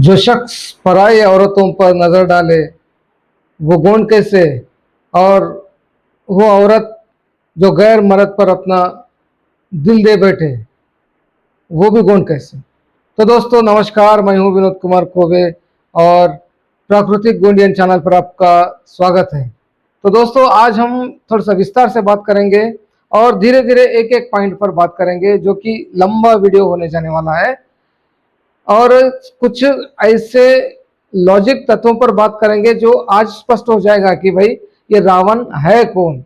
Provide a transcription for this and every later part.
जो शख्स पराई औरतों पर नजर डाले वो गौंड कैसे। और वो औरत जो गैर मर्द पर अपना दिल दे बैठे वो भी गौंड कैसे। तो दोस्तों नमस्कार, मैं हूं विनोद कुमार कोबे और प्राकृतिक गोंडियन चैनल पर आपका स्वागत है। तो दोस्तों आज हम थोड़ा सा विस्तार से बात करेंगे और धीरे धीरे एक एक पॉइंट पर बात करेंगे जो कि लंबा वीडियो होने जाने वाला है। और कुछ ऐसे लॉजिक तत्वों पर बात करेंगे जो आज स्पष्ट हो जाएगा कि भाई ये रावण है कौन,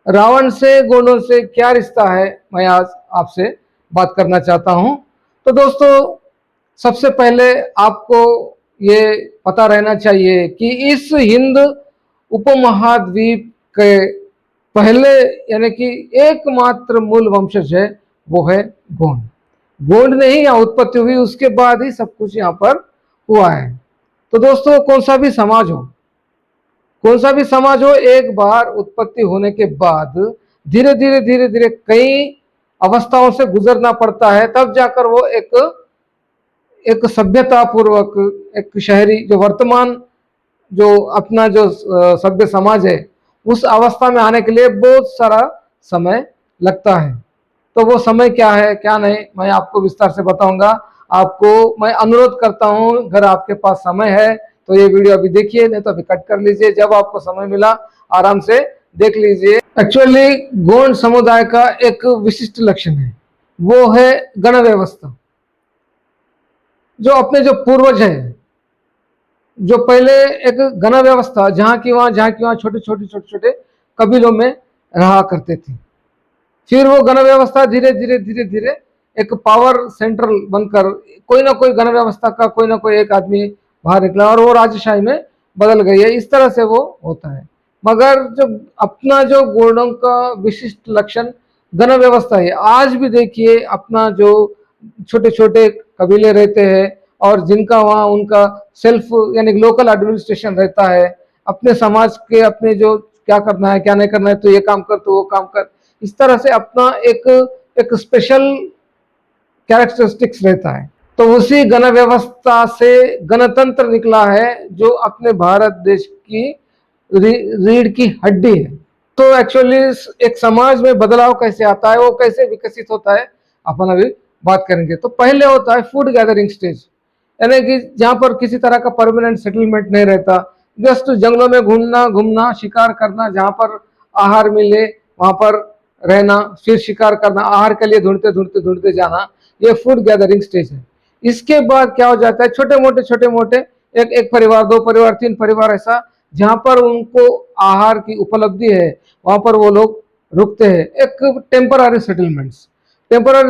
रावण से गोंडों से क्या रिश्ता है, मैं आज आपसे बात करना चाहता हूं। तो दोस्तों सबसे पहले आपको ये पता रहना चाहिए कि इस हिंद उपमहाद्वीप के पहले यानी कि एकमात्र मूल वंशज है वो है गोंड। गोंड ने ही यहाँ उत्पत्ति हुई, उसके बाद ही सब कुछ यहाँ पर हुआ है। तो दोस्तों कौन सा भी समाज हो एक बार उत्पत्ति होने के बाद धीरे धीरे कई अवस्थाओं से गुजरना पड़ता है, तब जाकर वो एक सभ्यता पूर्वक एक शहरी जो वर्तमान जो अपना जो सभ्य समाज है उस अवस्था में आने के लिए बहुत सारा समय लगता है। तो वो समय क्या है क्या नहीं मैं आपको विस्तार से बताऊंगा। आपको मैं अनुरोध करता हूं, अगर आपके पास समय है तो ये वीडियो अभी देखिए, नहीं तो अभी कट कर लीजिए, जब आपको समय मिला आराम से देख लीजिए। एक्चुअली गोंड समुदाय का एक विशिष्ट लक्षण है, वो है गण व्यवस्था। जो अपने जो पूर्वज है, जो पहले एक गण व्यवस्था जहाँ की वहाँ छोटे छोटे कबीलों में रहा करते थे। फिर वो गण व्यवस्था धीरे धीरे एक पावर सेंट्रल बनकर कोई ना कोई गण व्यवस्था का कोई ना कोई एक आदमी बाहर निकला और वो राजशाही में बदल गई है। इस तरह से वो होता है। मगर जो अपना जो गोंडों का विशिष्ट लक्षण गण व्यवस्था है। आज भी देखिए अपना जो छोटे छोटे कबीले रहते हैं और जिनका वहाँ उनका सेल्फ यानी लोकल एडमिनिस्ट्रेशन रहता है, अपने समाज के अपने जो क्या करना है क्या नहीं करना है, तो ये काम कर तो वो काम कर, इस तरह से अपना एक स्पेशल कैरेक्टरिस्टिक्स रहता है। तो उसी गण व्यवस्था से गणतंत्र निकला है जो अपने भारत देश की रीढ़ की हड्डी है। तो एक्चुअली एक समाज में बदलाव कैसे आता है, वो कैसे विकसित होता है, अपन अभी बात करेंगे। तो पहले होता है फूड गैदरिंग स्टेज, यानी कि जहाँ पर किसी तरह का परमानेंट सेटलमेंट नहीं रहता, जस्ट जंगलों में घूमना शिकार करना, जहाँ पर आहार मिले वहां पर रहना, फिर शिकार करना, आहार के लिए ढूंढते जाना, ये फूड गैदरिंग स्टेज है। इसके बाद क्या हो जाता है, छोटे मोटे एक परिवार, दो परिवार, तीन परिवार, ऐसा जहां पर उनको आहार की उपलब्धि है वहां पर वो लोग रुकते हैं। एक टेम्पररी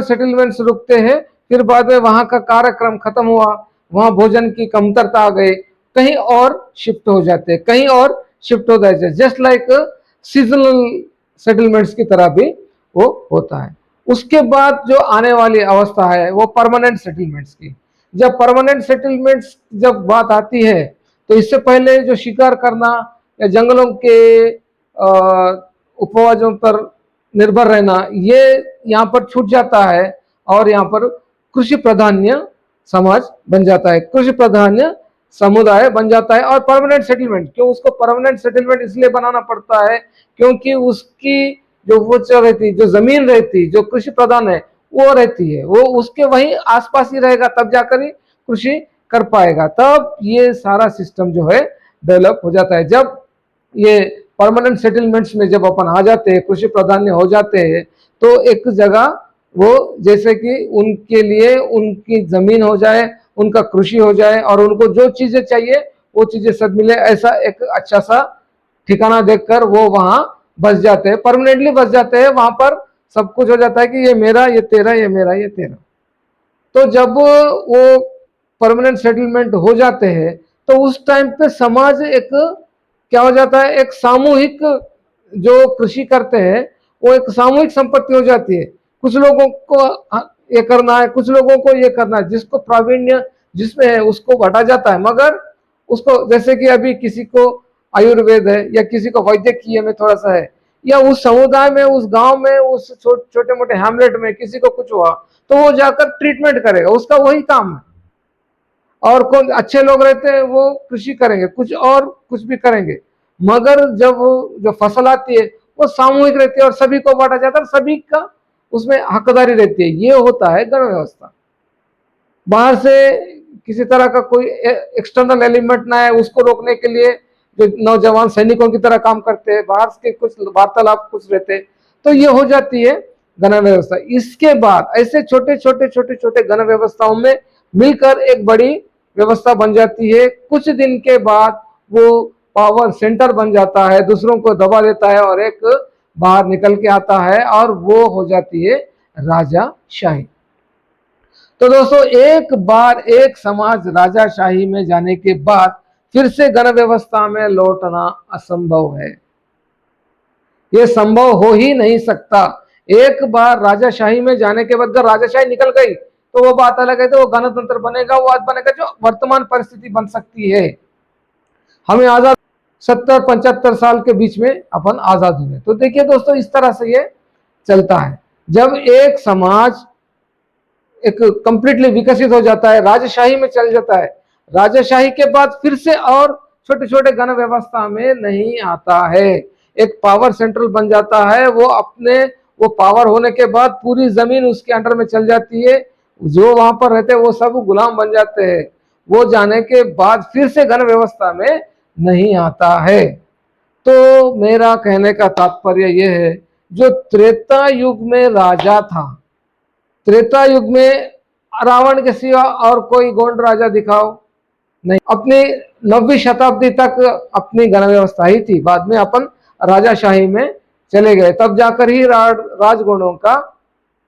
सेटलमेंट्स रुकते हैं। फिर बाद में वहां का कार्यक्रम खत्म हुआ, वहां भोजन की कमतरता आ गई, कहीं और शिफ्ट हो जाते हैं, कहीं और शिफ्ट हो जाते हैं। जस्ट लाइक सीजनल सेटलमेंट्स की तरह भी वो होता है। उसके बाद जो आने वाली अवस्था है वो परमानेंट सेटलमेंट्स की। जब परमानेंट सेटलमेंट्स जब बात आती है तो इससे पहले जो शिकार करना या जंगलों के उपवाजों पर निर्भर रहना, ये यहाँ पर छूट जाता है और यहाँ पर कृषि प्राधान्य समाज बन जाता है, कृषि प्राधान्य समुदाय बन जाता है। और परमानेंट सेटलमेंट, क्यों उसको परमानेंट सेटलमेंट इसलिए बनाना पड़ता है क्योंकि उसकी जो वो रहती, जो जमीन रहती, जो कृषि प्रधान है वो रहती है, वो उसके वहीं आसपास ही रहेगा, तब जाकर ही कृषि कर पाएगा। तब ये सारा सिस्टम जो है डेवलप हो जाता है। जब ये परमानेंट सेटलमेंट्स में जब अपन आ जाते हैं, कृषि प्राधान्य हो जाते हैं, तो एक जगह वो जैसे कि उनके लिए उनकी जमीन हो जाए, उनका कृषि हो जाए और उनको जो चीजें चाहिए वो चीजें सब मिले, ऐसा एक अच्छा सा ठिकाना देखकर वो वहां बस जाते हैं, परमानेंटली बस जाते हैं। वहां पर सब कुछ हो जाता है कि ये मेरा, ये तेरा, ये मेरा, ये तेरा। तो जब वो परमानेंट सेटलमेंट हो जाते हैं तो उस टाइम पे समाज एक क्या हो जाता है, एक सामूहिक जो कृषि करते हैं वो एक सामूहिक संपत्ति हो जाती है। कुछ लोगों को ये करना है, कुछ लोगों को ये करना है, जिसको प्रावीण्य जिसमें है उसको बांटा जाता है। मगर उसको जैसे कि अभी किसी को आयुर्वेद है या किसी को वैद्यकीय में थोड़ा सा है, या उस समुदाय में, उस गांव में, उस छोटे मोटे हैमलेट में किसी को कुछ हुआ तो वो जाकर ट्रीटमेंट करेगा, उसका वही काम है। और कौन अच्छे लोग रहते हैं वो कृषि करेंगे, कुछ और कुछ भी करेंगे, मगर जब जो फसल आती है वो सामूहिक रहती है और सभी को बांटा जाता है, सभी का उसमें हकदारी रहती है। ये होता है गण व्यवस्था। बाहर से किसी तरह का कोई एक्सटर्नल एलिमेंट ना है, उसको रोकने के लिए जो नौजवान सैनिकों की तरह काम करते हैं, बाहर के कुछ वार्तालाप कुछ रहते हैं, तो ये हो जाती है गण व्यवस्था। इसके बाद ऐसे छोटे छोटे छोटे छोटे गण व्यवस्थाओं में मिलकर एक बड़ी व्यवस्था बन जाती है। कुछ दिन के बाद वो पावर सेंटर बन जाता है, दूसरों को दबा देता है और एक बाहर निकल के आता है और वो हो जाती है राजाशाही। तो दोस्तों, एक बार एक समाज राजाशाही में जाने के बाद फिर से गण व्यवस्था में लौटना असंभव है। यह संभव हो ही नहीं सकता। एक बार राजाशाही में जाने के बाद अगर राजाशाही निकल गई तो वो बात अलग है, तो वो गणतंत्र बनेगा, वो बात बनेगा जो वर्तमान परिस्थिति बन सकती है। हमें आजाद 70-75 साल के बीच में अपन आजाद हुए। तो देखिए दोस्तों, इस तरह से ये चलता है। जब एक समाज एक कंप्लीटली विकसित हो जाता है, राजशाही में चल जाता है, राजशाही के बाद फिर से और छोटे छोटे गण व्यवस्था में नहीं आता है। एक पावर सेंट्रल बन जाता है, वो पावर होने के बाद पूरी जमीन उसके अंडर में चल जाती है, जो वहां पर रहते हैं वो सब गुलाम बन जाते हैं। वो जाने के बाद फिर से गण व्यवस्था में नहीं आता है। तो मेरा कहने का तात्पर्य यह है, जो त्रेता युग में राजा था, त्रेता युग में रावण के सिवा और कोई गोंड राजा दिखाओ नहीं। अपनी 9वीं शताब्दी तक अपनी गण व्यवस्था ही थी, बाद में अपन राजाशाही में चले गए, तब जाकर ही राजगुणों का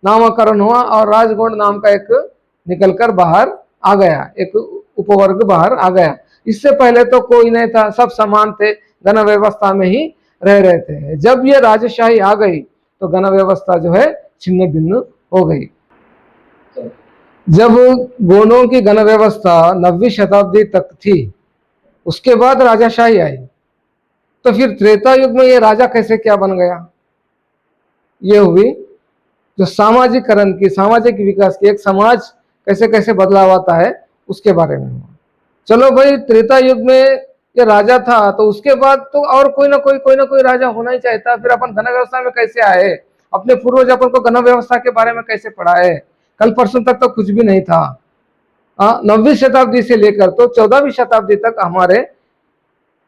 नामकरण हुआ और राजगुण नाम का एक निकलकर बाहर आ गया, एक उपवर्ग बाहर आ गया। इससे पहले तो कोई नहीं था, सब समान थे, गण व्यवस्था में ही रह रहे थे। जब ये राजशाही आ गई तो गण व्यवस्था जो है छिन्न भिन्न हो गई। जब गोंडों की गण व्यवस्था 9वीं शताब्दी तक थी, उसके बाद राजाशाही आई, तो फिर त्रेता युग में ये राजा कैसे क्या बन गया? ये हुई जो सामाजिकरण की, सामाजिक विकास की, एक समाज कैसे कैसे बदलाव आता है उसके बारे में हुआ। चलो भाई, त्रेता युग में ये राजा था, तो उसके बाद तो और कोई ना कोई राजा होना ही चाहता। फिर अपन गण व्यवस्था में कैसे आए? अपने पूर्वज अपन को गण व्यवस्था के बारे में कैसे पढ़ाए? कल परसों तक तो कुछ भी नहीं था। 9वीं शताब्दी से लेकर तो 14वीं शताब्दी तक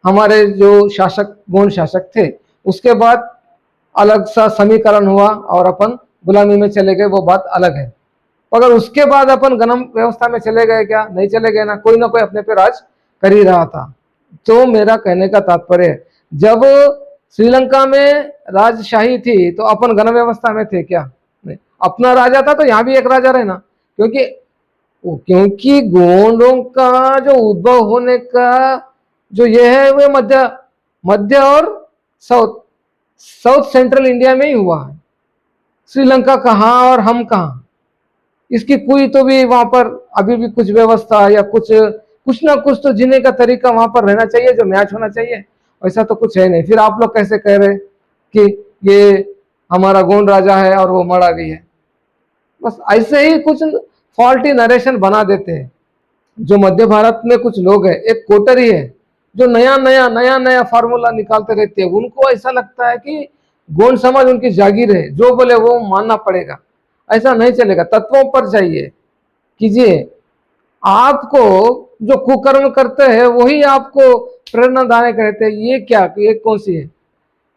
हमारे जो शासक, गोंड शासक थे, उसके बाद अलग सा समीकरण हुआ और अपन गुलामी में चले गए, वो बात अलग है। अगर उसके बाद अपन गण व्यवस्था में चले गए क्या? नहीं चले गए ना, कोई अपने पे राज कर ही रहा था। तो मेरा कहने का तात्पर्य है, जब श्रीलंका में राजशाही थी तो अपन गण व्यवस्था में थे क्या? नहीं। अपना राजा था तो यहाँ भी एक राजा रहना, क्योंकि गोंडों का जो उद्भव होने का जो ये है, वो मध्य और साउथ सेंट्रल इंडिया में ही हुआ है। श्रीलंका कहाँ और हम कहाँ? इसकी कोई तो भी वहां पर अभी भी कुछ व्यवस्था या कुछ ना कुछ तो जीने का तरीका वहां पर रहना चाहिए, जो मैच होना चाहिए। ऐसा तो कुछ है नहीं। फिर आप लोग कैसे कह रहे कि ये हमारा गोंड राजा है और वो मरा गई है? बस ऐसे ही कुछ फॉल्टी नरेशन बना देते हैं। जो मध्य भारत में कुछ लोग हैं, एक कोटरी है जो नया नया फार्मूला निकालते रहते हैं। उनको ऐसा लगता है कि गोंड समाज उनकी जागीर है, जो बोले वो मानना पड़ेगा। ऐसा नहीं चलेगा, तत्वों पर चाहिए कीजिए। आपको जो कुकर्म करते हैं वही आपको प्रेरणादायक रहते हैं। ये कौन सी है?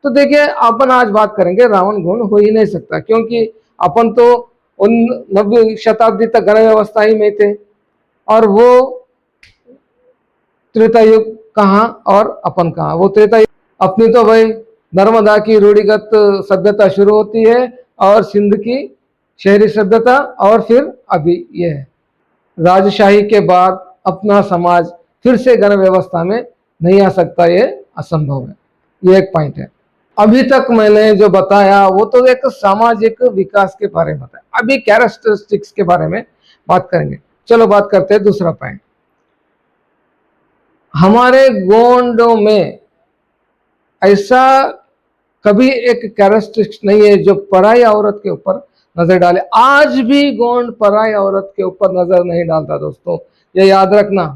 तो देखिए, अपन आज बात करेंगे, रावण गोंड हो ही नहीं सकता, क्योंकि अपन तो 9वीं शताब्दी तक गण व्यवस्था ही में थे, और वो त्रेता युग कहाँ और अपन कहाँ? वो त्रेता युग अपनी तो भाई नर्मदा की रूढ़िगत सभ्यता शुरू होती है और सिंध की शहरी सभ्यता, और फिर अभी ये है राजशाही के बाद अपना समाज फिर से गण व्यवस्था में नहीं आ सकता, ये असंभव है। ये एक पॉइंट है। अभी तक मैंने जो बताया वो तो एक सामाजिक विकास के बारे में बताया। अभी कैरेक्टरिस्टिक्स के बारे में बात करेंगे। चलो बात करते हैं दूसरा पॉइंट। हमारे गोंडों में ऐसा कभी एक कैरेक्टरिस्टिक्स नहीं है जो पराई औरत के ऊपर नजर डाले। आज भी गौंड पराई औरत के ऊपर नजर नहीं डालता दोस्तों, ये याद रखना।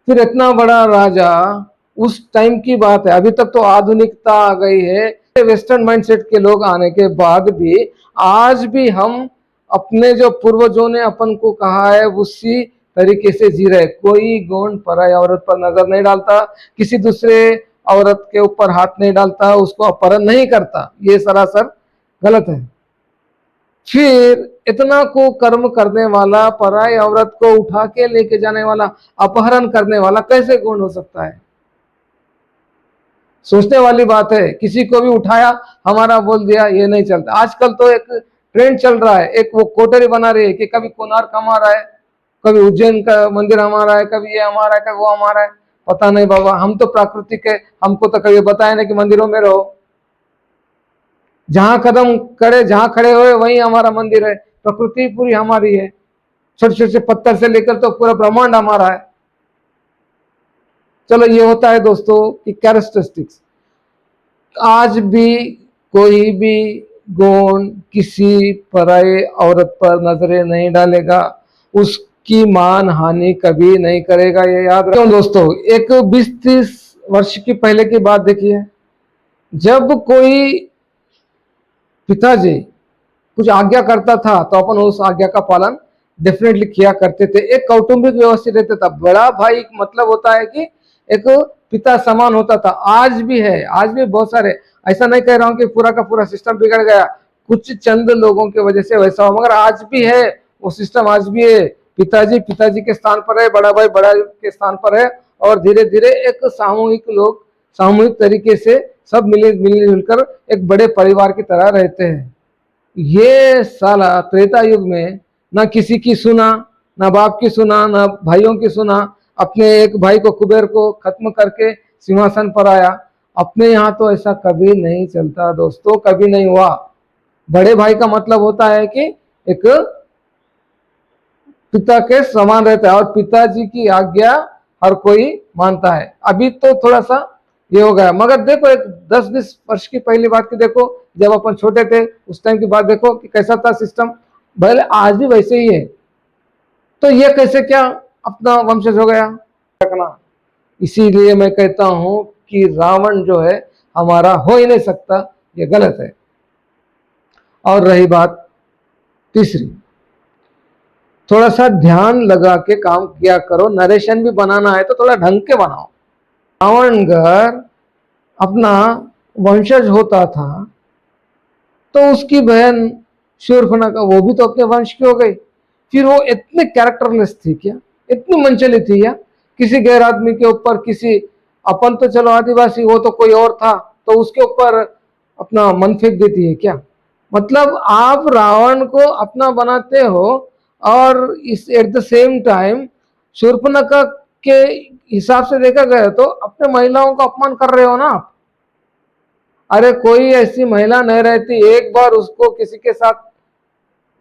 फिर इतना बड़ा राजा, उस टाइम की बात है, अभी तक तो आधुनिकता आ गई है, वेस्टर्न माइंडसेट के लोग आने के बाद भी आज भी हम अपने जो पूर्वजों ने अपन को कहा है उसी तरीके से जी रहे। कोई गौंड पराई औरत पर नजर नहीं डालता, किसी दूसरे औरत के ऊपर हाथ नहीं डालता, उसको अपहरण नहीं करता, ये सरासर गलत है। फिर इतना को कर्म करने वाला, पराई औरत को उठा के लेके जाने वाला, अपहरण करने वाला कैसे गौंड हो सकता है? सोचने वाली बात है। किसी को भी उठाया, हमारा बोल दिया, ये नहीं चलता। आजकल तो एक ट्रेंड चल रहा है, एक वो कोटरी बना रही है कि कभी कोणार्क हमारा है, कभी उज्जैन का मंदिर हमारा है, कभी ये हमारा है, कभी वो हमारा है। पता नहीं बाबा, हम तो प्राकृतिक है, हमको तो कभी बताया नहीं कि मंदिरों में रहो। जहां कदम करे, जहां खड़े हुए वहीं हमारा मंदिर है। प्रकृति पूरी हमारी है, छोटे छोटे पत्थर से लेकर तो पूरा ब्रह्मांड हमारा है। चलो, ये होता है दोस्तों कि कैरेक्टरिस्टिक्स। आज भी कोई भी गौंड किसी पराई औरत पर नजरें नहीं डालेगा, उसकी मान हानि कभी नहीं करेगा, ये याद रखो दोस्तों। एक 20-30 वर्ष की पहले की बात देखिए, जब कोई पिताजी कुछ आज्ञा करता था तो अपन उस आज्ञा का पालन डेफिनेटली किया करते थे। एक कौटुंबिक व्यवस्थित रहता था। बड़ा भाई मतलब होता है कि एक पिता समान होता था। आज भी है, आज भी बहुत सारे, ऐसा नहीं कह रहा हूं कि पूरा का पूरा सिस्टम बिगड़ गया, कुछ चंद लोगों की वजह से वैसा हो, मगर आज भी है वो सिस्टम, आज भी है। पिताजी पिताजी के स्थान पर है, बड़ा भाई बड़ा के स्थान पर है, और धीरे धीरे एक सामूहिक लोग सामूहिक तरीके से सब मिलकर एक बड़े परिवार की तरह रहते हैं। ये साला त्रेता युग में ना किसी की सुना, ना बाप की सुना, ना भाइयों की सुना, अपने एक भाई को कुबेर को खत्म करके सिंहासन पर आया। अपने यहाँ तो ऐसा कभी नहीं चलता दोस्तों, कभी नहीं हुआ। बड़े भाई का मतलब होता है कि एक पिता के समान रहता है और पिताजी की आज्ञा हर कोई मानता है। अभी तो थोड़ा सा ये हो गया, मगर देखो एक 10-20 वर्ष की पहली बात की देखो, जब अपन छोटे थे उस टाइम की बात देखो कि कैसा था सिस्टम। भले आज भी वैसे ही है, तो ये कैसे क्या अपना वंशज हो गया रखना। इसीलिए मैं कहता हूं कि रावण जो है हमारा हो ही नहीं सकता, ये गलत है। और रही बात तीसरी, थोड़ा सा ध्यान लगा के काम किया करो। नरेशन भी बनाना है तो थोड़ा ढंग के बनाओ। रावण घर अपना वंशज होता था तो उसकी बहन शूर्पणखा वो भी तो अपने वंश की हो गई। फिर वो इतने कैरेक्टरलेस थी क्या, इतनी मनचली थी क्या? किसी गैर आदमी के ऊपर, किसी अपन तो चलो आदिवासी, वो तो कोई और था, तो उसके ऊपर अपना मन फेंक देती है क्या? मतलब आप रावण को अपना बनाते हो और इस at the same time Shurpanakha के हिसाब से देखा गया तो अपने महिलाओं का अपमान कर रहे हो ना आप। अरे कोई ऐसी महिला नहीं रहती, एक बार उसको किसी के साथ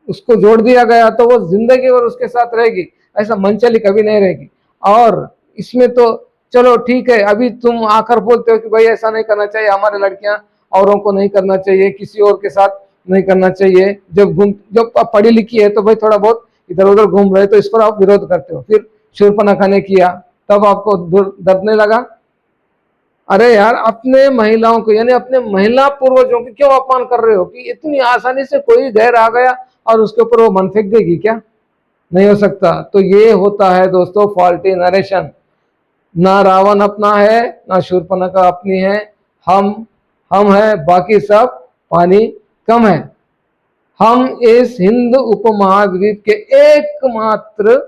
उसको जोड़ दिया गया तो वो जिंदगी भर उसके साथ रहेगी, ऐसा मनचली कभी नहीं रहेगी। और इसमें तो चलो ठीक है, अभी तुम आकर बोलते हो कि भाई ऐसा नहीं करना चाहिए, हमारे लड़कियां औरों को नहीं करना चाहिए, किसी और के साथ नहीं करना चाहिए। जब पढ़ी लिखी है तो भाई थोड़ा बहुत इधर उधर घूम रहे तो इस पर आप विरोध करते हो। फिर शूर्पणखा ने किया तब आपको दर्द नहीं लगा? अरे यार, अपने महिलाओं को यानी अपने महिला पूर्वजों की क्यों अपमान कर रहे हो कि इतनी आसानी से कोई गैर आ गया और उसके ऊपर वो मन फेंक देगी क्या? नहीं हो सकता। तो ये होता है दोस्तों फॉल्टी नरेशन। ना रावण अपना है, ना शूर्पणखा अपनी है, हम है, बाकी सब पानी कम है। हम इस हिंद उपमहाद्वीप के एकमात्र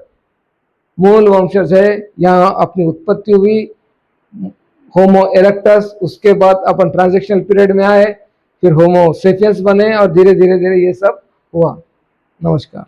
मूल वंशज है। यहाँ अपनी उत्पत्ति हुई होमो इरेक्टस, उसके बाद अपन ट्रांजेक्शनल पीरियड में आए, फिर होमो सेपियंस बने और धीरे धीरे धीरे ये सब हुआ। नमस्कार।